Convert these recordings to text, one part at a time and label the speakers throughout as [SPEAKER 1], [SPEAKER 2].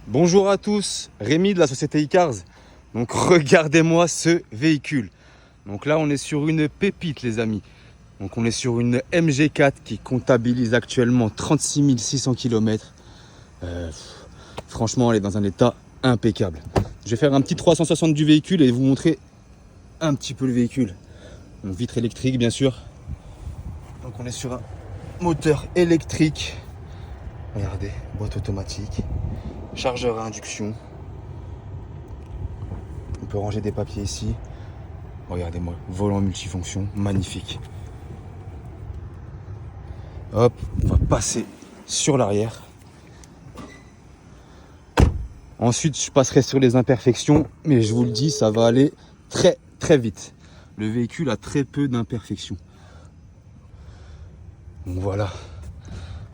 [SPEAKER 1] Bonjour à tous, Rémi de la société iCars. Donc regardez-moi ce véhicule. Donc là on est sur une pépite les amis. Donc on est sur une MG4 qui comptabilise actuellement 36 600 km. Franchement elle est dans un état impeccable. Je vais faire un petit 360 du véhicule et vous montrer un petit peu le véhicule. Donc vitre électrique bien sûr. Donc on est sur un moteur électrique. Regardez, boîte automatique. Chargeur à induction. On peut ranger des papiers ici. Regardez-moi, volant multifonction, magnifique. Hop, on va passer sur l'arrière. Ensuite, je passerai sur les imperfections, mais je vous le dis, ça va aller très très vite. Le véhicule a très peu d'imperfections. Donc voilà.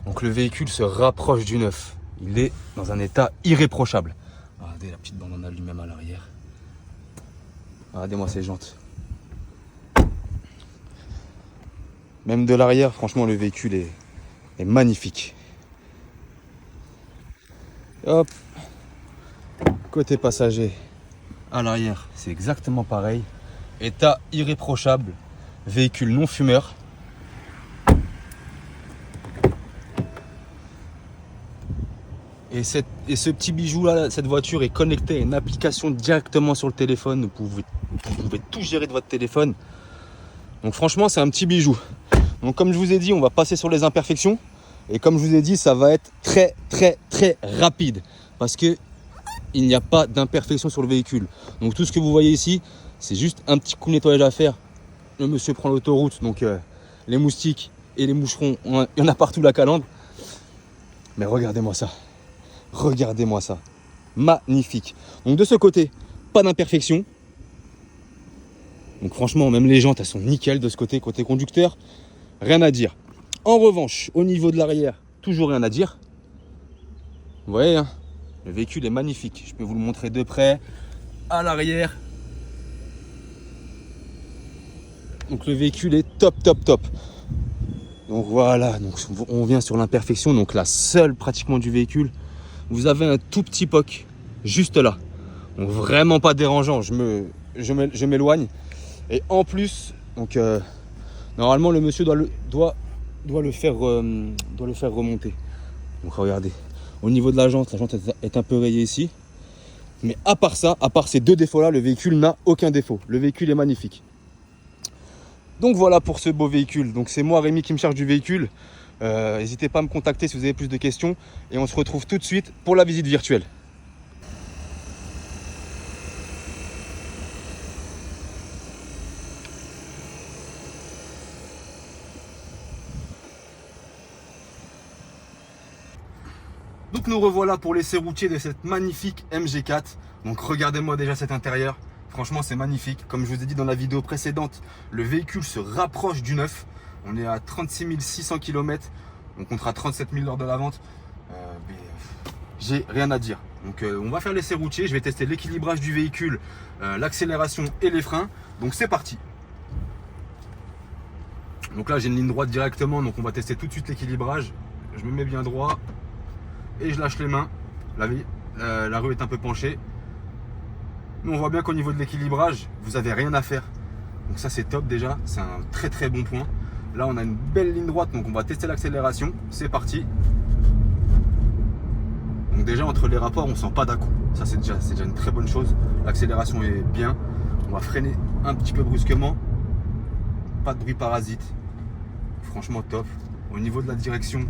[SPEAKER 1] Donc le véhicule se rapproche du neuf. Il est dans un état irréprochable. Regardez la petite bande en aluminium à l'arrière. Regardez-moi ces jantes. Même de l'arrière, franchement, le véhicule est magnifique. Hop. Côté passager, à l'arrière, c'est exactement pareil. État irréprochable. Véhicule non fumeur. Et ce petit bijou là, cette voiture est connectée à une application directement sur le téléphone. Vous pouvez tout gérer de votre téléphone. Donc franchement c'est un petit bijou. Donc comme je vous ai dit, on va passer sur les imperfections. Et comme je vous ai dit, ça va être très très très rapide. Parce que il n'y a pas d'imperfection sur le véhicule. Donc tout ce que vous voyez ici, c'est juste un petit coup de nettoyage à faire. Le monsieur prend l'autoroute, donc les moustiques et les moucherons, il y en a partout la calandre. Mais regardez-moi ça. Regardez-moi ça, magnifique. Donc de ce côté, pas d'imperfection. Donc franchement, même les jantes, elles sont nickel de ce côté, côté conducteur, rien à dire. En revanche, au niveau de l'arrière, toujours rien à dire. Vous voyez, hein, le véhicule est magnifique. Je peux vous le montrer de près, à l'arrière. Donc le véhicule est top, top, top. Donc voilà, donc on vient sur l'imperfection, donc la seule pratiquement du véhicule. Vous avez un tout petit POC juste là. Donc vraiment pas dérangeant, je m'éloigne. Et en plus, donc normalement le monsieur doit le faire remonter. Donc regardez, au niveau de la jante est un peu rayée ici. Mais à part ça, à part ces deux défauts là, le véhicule n'a aucun défaut. Le véhicule est magnifique. Donc voilà pour ce beau véhicule. Donc c'est moi Rémi qui me charge du véhicule. N'hésitez pas à me contacter si vous avez plus de questions. Et on se retrouve tout de suite pour la visite virtuelle. Donc nous revoilà pour l'essai routier de cette magnifique MG4. Donc regardez-moi déjà cet intérieur. Franchement c'est magnifique. Comme je vous ai dit dans la vidéo précédente, le véhicule se rapproche du neuf. On est à 36 600 km. On comptera 37 000 lors de la vente. J'ai rien à dire. Donc on va faire l'essai routier. Je vais tester l'équilibrage du véhicule, l'accélération et les freins. Donc c'est parti. Donc là j'ai une ligne droite directement. Donc on va tester tout de suite l'équilibrage. Je me mets bien droit. Et je lâche les mains. La rue est un peu penchée. Mais on voit bien qu'au niveau de l'équilibrage, vous n'avez rien à faire. Donc ça c'est top déjà. C'est un très très bon point. Là on a une belle ligne droite, donc on va tester l'accélération. C'est parti. Donc déjà entre les rapports on sent pas d'à-coup. Ça c'est déjà une très bonne chose. L'accélération est bien. On va freiner un petit peu brusquement. Pas de bruit parasite. Franchement top. Au niveau de la direction,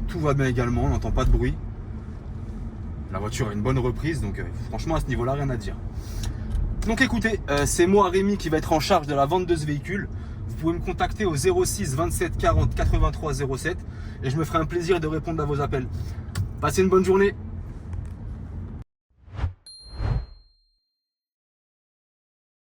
[SPEAKER 1] tout va bien également. On n'entend pas de bruit. La voiture a une bonne reprise. Donc franchement à ce niveau là rien à dire. Donc écoutez, c'est moi Rémi qui va être en charge de la vente de ce véhicule. Vous pouvez me contacter au 06 27 40 83 07 et je me ferai un plaisir de répondre à vos appels. Passez une bonne journée.